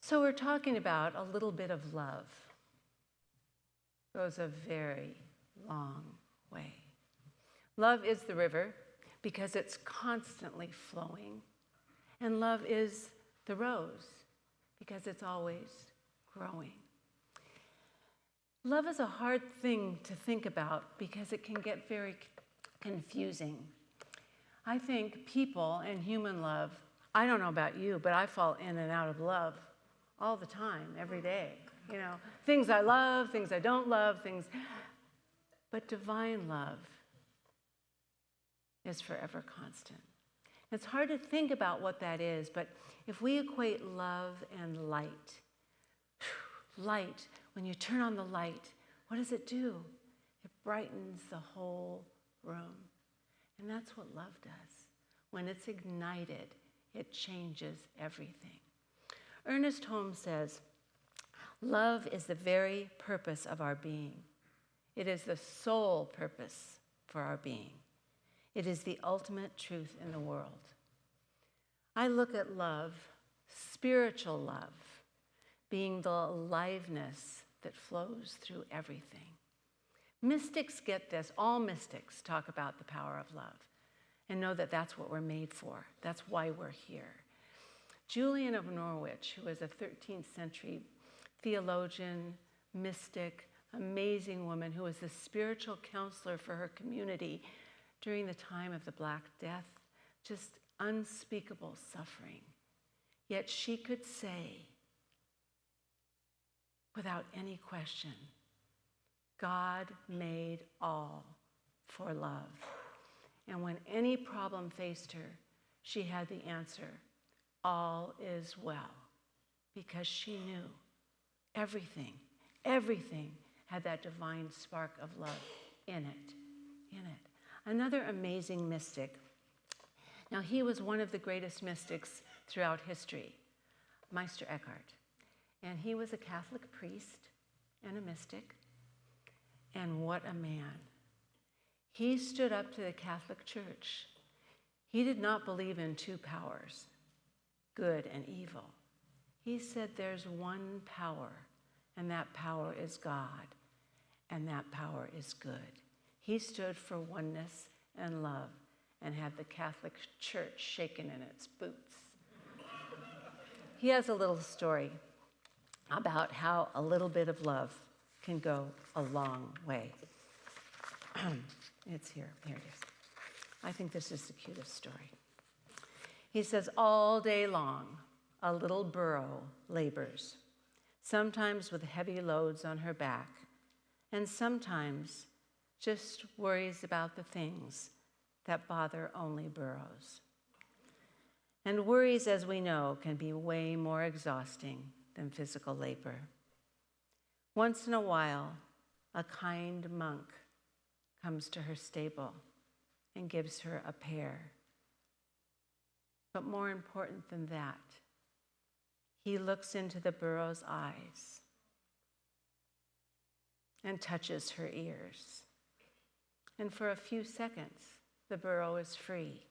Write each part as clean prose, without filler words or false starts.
So we're talking about a little bit of love. Goes a very long way. Love is the river because it's constantly flowing. And love is the rose because it's always growing. Love is a hard thing to think about because it can get very confusing. I think people and human love, I don't know about you, but I fall in and out of love all the time, every day. You know, things I love, things I don't love, things. But divine love is forever constant. It's hard to think about what that is, but if we equate love and light, light, when you turn on the light, what does it do? It brightens the whole room. And that's what love does. When it's ignited, it changes everything. Ernest Holmes says, love is the very purpose of our being. It is the sole purpose for our being. It is the ultimate truth in the world. I look at love, spiritual love, being the aliveness that flows through everything. Mystics get this. All mystics talk about the power of love and know that that's what we're made for. That's why we're here. Julian of Norwich, who was a 13th century theologian, mystic, amazing woman who was the spiritual counselor for her community during the time of the Black Death, just unspeakable suffering. Yet she could say, without any question, God made all for love. And when any problem faced her, she had the answer, all is well, because she knew everything had that divine spark of love in it. Another amazing mystic. Now, he was one of the greatest mystics throughout history, Meister Eckhart. And he was a Catholic priest and a mystic. And what a man. He stood up to the Catholic Church. He did not believe in two powers, good and evil. He said there's one power, and that power is God, and that power is good. He stood for oneness and love and had the Catholic Church shaken in its boots. He has a little story about how a little bit of love can go a long way. It's here. Here it is. I think this is the cutest story. He says, all day long, a little burro labors, sometimes with heavy loads on her back, and sometimes just worries about the things that bother only burros. And worries, as we know, can be way more exhausting than physical labor. Once in a while, a kind monk comes to her stable and gives her a pear. But more important than that, he looks into the burro's eyes and touches her ears. And for a few seconds, the burro is free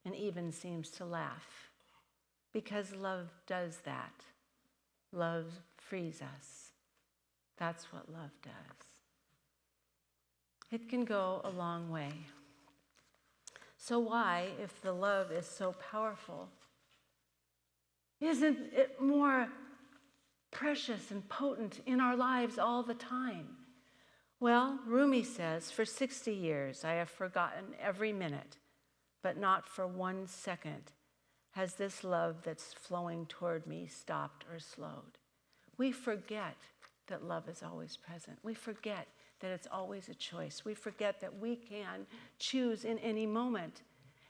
and even seems to laugh, because love does that. Love frees us. That's what love does. It can go a long way. So why, if the love is so powerful, isn't it more precious and potent in our lives all the time? Well, Rumi says, for 60 years I have forgotten every minute, but not for 1 second has this love that's flowing toward me stopped or slowed. We forget that love is always present. We forget that it's always a choice. We forget that we can choose in any moment.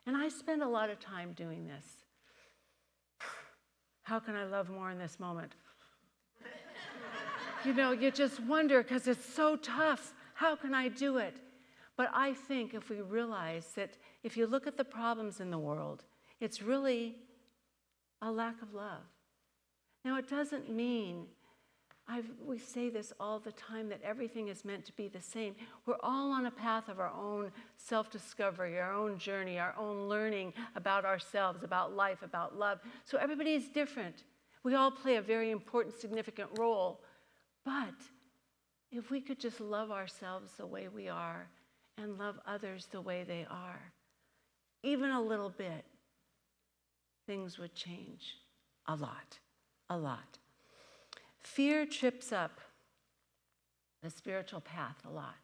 And I spend a lot of time doing this. How can I love more in this moment? You know, you just wonder, because it's so tough. How can I do it? But I think if we realize that if you look at the problems in the world, it's really a lack of love. Now, it doesn't mean, we say this all the time, that everything is meant to be the same. We're all on a path of our own self-discovery, our own journey, our own learning about ourselves, about life, about love. So everybody is different. We all play a very important, significant role. But if we could just love ourselves the way we are and love others the way they are, even a little bit, things would change a lot, a lot. Fear trips up the spiritual path a lot.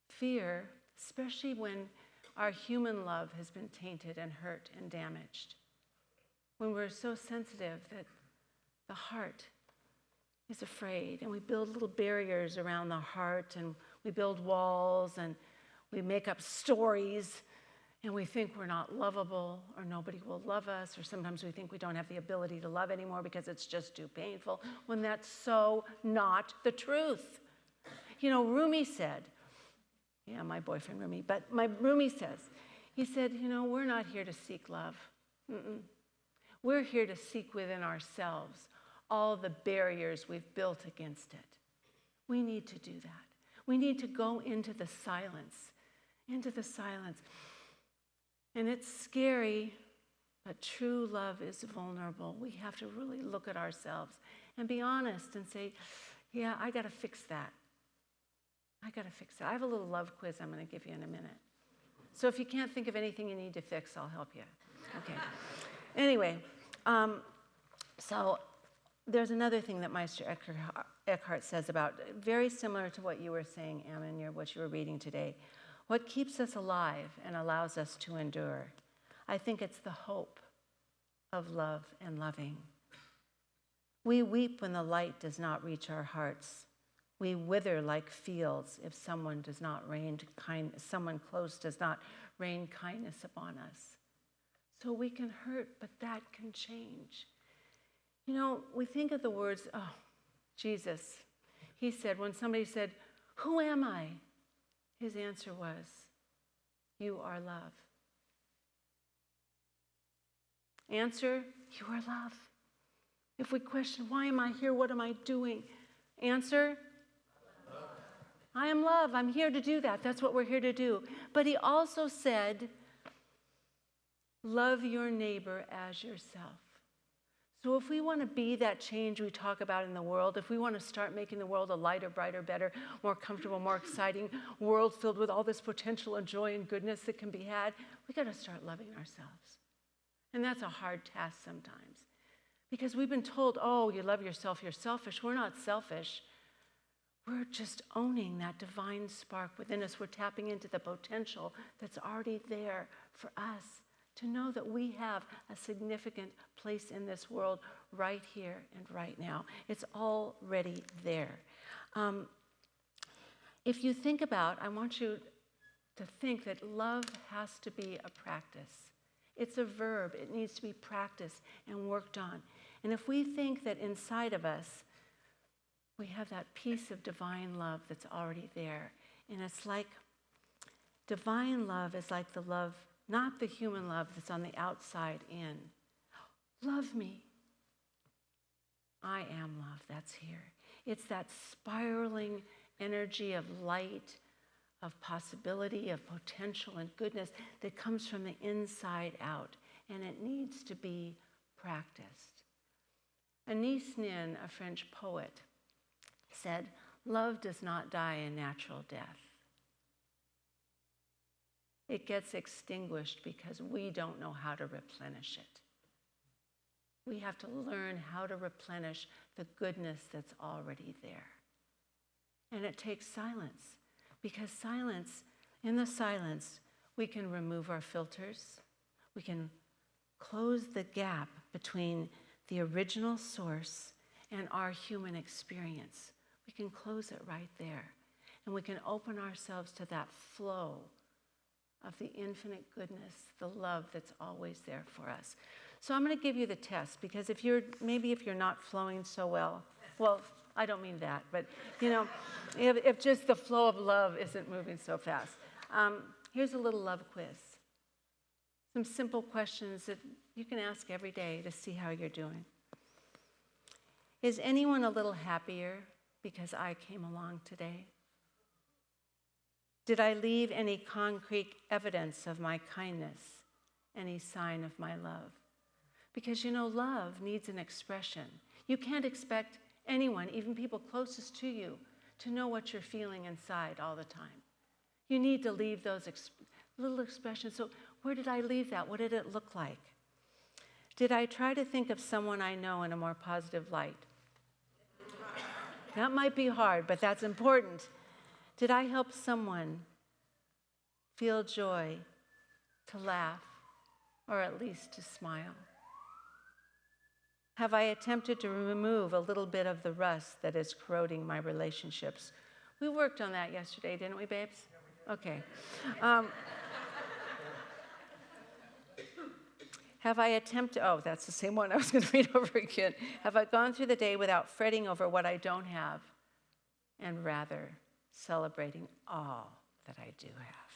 Fear, especially when our human love has been tainted and hurt and damaged. When we're so sensitive that the heart is afraid, and we build little barriers around the heart, and we build walls, and we make up stories, and we think we're not lovable, or nobody will love us, or sometimes we think we don't have the ability to love anymore because it's just too painful, when that's so not the truth. You know, Rumi said, my boyfriend Rumi, but my Rumi says, he said, we're not here to seek love. We're here to seek within ourselves all the barriers we've built against it. We need to do that. We need to go into the silence, And it's scary, but true love is vulnerable. We have to really look at ourselves and be honest and say, yeah, I got to fix that. I have a little love quiz I'm going to give you in a minute. So if you can't think of anything you need to fix, I'll help you. Okay. Anyway, so there's another thing that Meister Eckhart says about, very similar to what you were saying, Em, and what you were reading today. What keeps us alive and allows us to endure? I think it's the hope of love and loving. We weep when the light does not reach our hearts. We wither like fields if someone close does not rain kindness upon us. So we can hurt, but that can change. We think of the words, Jesus. He said, when somebody said, who am I? His answer was, you are love. Answer, you are love. If we question, why am I here? What am I doing? Answer, love. I am love. I'm here to do that. That's what we're here to do. But he also said, love your neighbor as yourself. So if we want to be that change we talk about in the world, if we want to start making the world a lighter, brighter, better, more comfortable, more exciting world filled with all this potential and joy and goodness that can be had, we got to start loving ourselves. And that's a hard task sometimes. Because we've been told, you love yourself, you're selfish. We're not selfish. We're just owning that divine spark within us. We're tapping into the potential that's already there for us. To know that we have a significant place in this world right here and right now. It's already there. If you think about, I want you to think that love has to be a practice. It's a verb. It needs to be practiced and worked on. And if we think that inside of us, we have that piece of divine love that's already there. And it's like, divine love is like the love, not the human love that's on the outside in. Love me. I am love. That's here. It's that spiraling energy of light, of possibility, of potential and goodness that comes from the inside out. And it needs to be practiced. Anais Nin, a French poet, said, love does not die a natural death. It gets extinguished because we don't know how to replenish it. We have to learn how to replenish the goodness that's already there. And it takes silence, because in the silence, we can remove our filters. We can close the gap between the original source and our human experience. We can close it right there. And we can open ourselves to that flow of the infinite goodness, the love that's always there for us. So I'm going to give you the test, because if you're not flowing so well, I don't mean that, but if just the flow of love isn't moving so fast. Here's a little love quiz. Some simple questions that you can ask every day to see how you're doing. Is anyone a little happier because I came along today? Did I leave any concrete evidence of my kindness, any sign of my love? Because, love needs an expression. You can't expect anyone, even people closest to you, to know what you're feeling inside all the time. You need to leave those little expressions. So where did I leave that? What did it look like? Did I try to think of someone I know in a more positive light? That might be hard, but that's important. Did I help someone feel joy, to laugh, or at least to smile? Have I attempted to remove a little bit of the rust that is corroding my relationships? We worked on that yesterday, didn't we, babes? Okay. Have I attempted, that's the same one I was going to read over again. Have I gone through the day without fretting over what I don't have and rather celebrating all that I do have?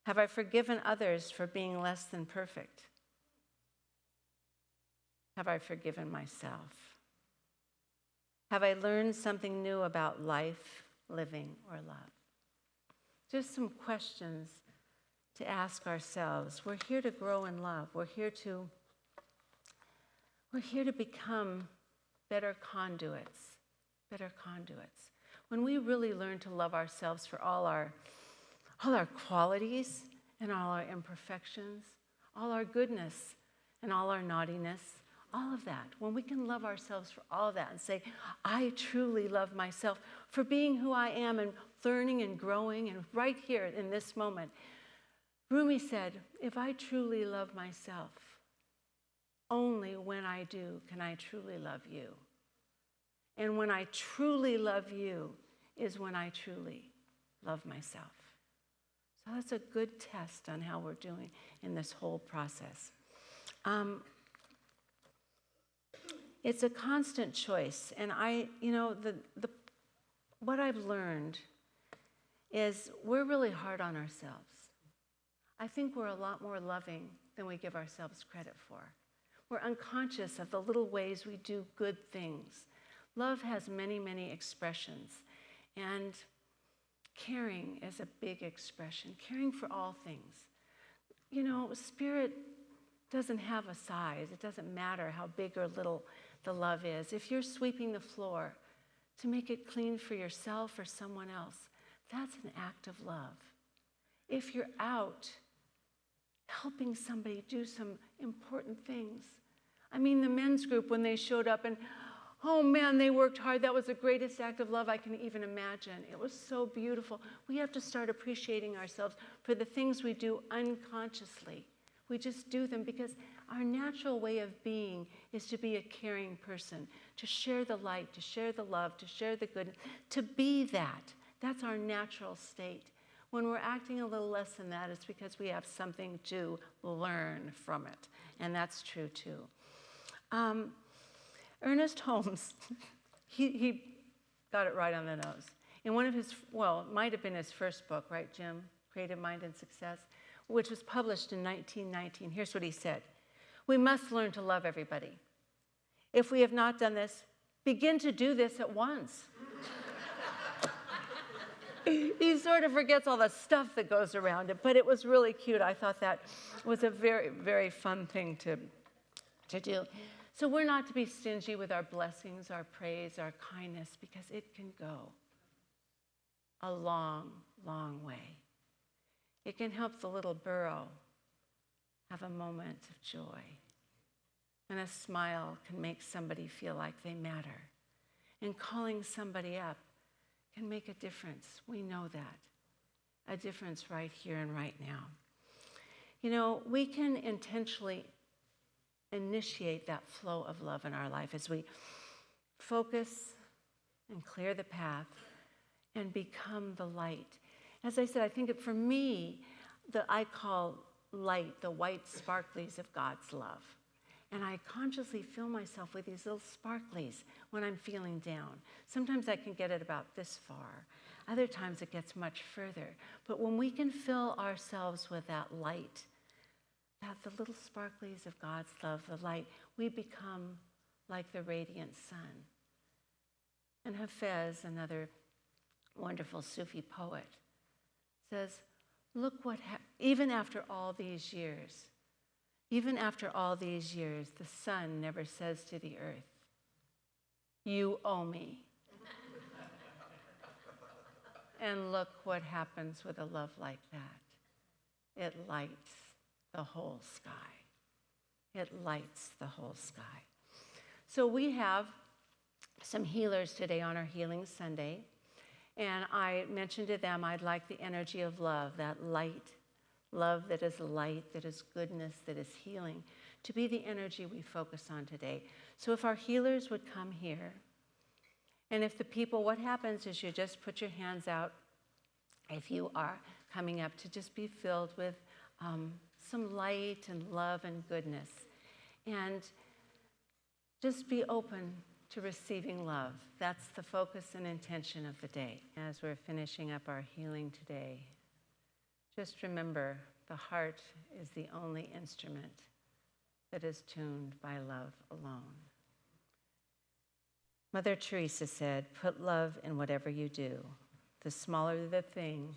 Have I forgiven others for being less than perfect? Have I forgiven myself? Have I learned something new about life, living, or love? Just some questions to ask ourselves. We're here to grow in love. We're here to become better conduits. When we really learn to love ourselves for all our qualities and all our imperfections, all our goodness and all our naughtiness, all of that, when we can love ourselves for all of that and say, I truly love myself for being who I am and learning and growing, and right here in this moment, Rumi said, if I truly love myself, only when I do can I truly love you. And when I truly love you is when I truly love myself. So that's a good test on how we're doing in this whole process. It's a constant choice. And what I've learned is we're really hard on ourselves. I think we're a lot more loving than we give ourselves credit for. We're unconscious of the little ways we do good things. Love has many, many expressions. And caring is a big expression. Caring for all things. Spirit doesn't have a size. It doesn't matter how big or little the love is. If you're sweeping the floor to make it clean for yourself or someone else, that's an act of love. If you're out helping somebody do some important things. The men's group, when they showed up and, oh man, they worked hard. That was the greatest act of love I can even imagine. It was so beautiful. We have to start appreciating ourselves for the things we do unconsciously. We just do them because our natural way of being is to be a caring person, to share the light, to share the love, to share the good, to be that. That's our natural state. When we're acting a little less than that, it's because we have something to learn from it. And that's true too. Ernest Holmes, he got it right on the nose. In one of his, it might have been his first book, right, Jim? Creative Mind and Success, which was published in 1919. Here's what he said. We must learn to love everybody. If we have not done this, begin to do this at once. He sort of forgets all the stuff that goes around it, but it was really cute. I thought that was a very, very fun thing to do. So we're not to be stingy with our blessings, our praise, our kindness, because it can go a long, long way. It can help the little burro have a moment of joy. And a smile can make somebody feel like they matter. And calling somebody up can make a difference. We know that. A difference right here and right now. We can intentionally initiate that flow of love in our life as we focus and clear the path and become the light. As I said, I think for me, I call light the white sparklies of God's love. And I consciously fill myself with these little sparklies when I'm feeling down. Sometimes I can get it about this far. Other times it gets much further. But when we can fill ourselves with that light, the little sparklies of God's love, the light, we become like the radiant sun. And Hafez, another wonderful Sufi poet, says, look even after all these years, Even after all these years, the sun never says to the earth, "You owe me." And look what happens with a love like that. It lights the whole sky. It lights the whole sky. So we have some healers today on our Healing Sunday. And I mentioned to them I'd like the energy of love, that light, love that is light, that is goodness, that is healing, to be the energy we focus on today. So if our healers would come here, and if the people, what happens is you just put your hands out if you are coming up to just be filled with some light and love and goodness. And just be open to receiving love. That's the focus and intention of the day. As we're finishing up our healing today, just remember the heart is the only instrument that is tuned by love alone. Mother Teresa said, "Put love in whatever you do. The smaller the thing,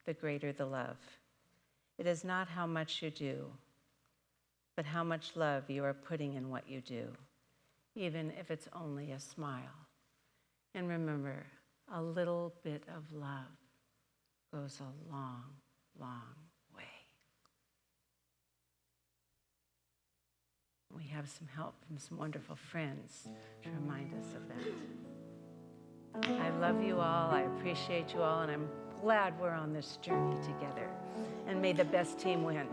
the greater the love. It is not how much you do, but how much love you are putting in what you do, even if it's only a smile." And remember, a little bit of love goes a long, long way. We have some help from some wonderful friends to remind us of that. I love you all. I appreciate you all, and I'm glad we're on this journey together. And may the best team win.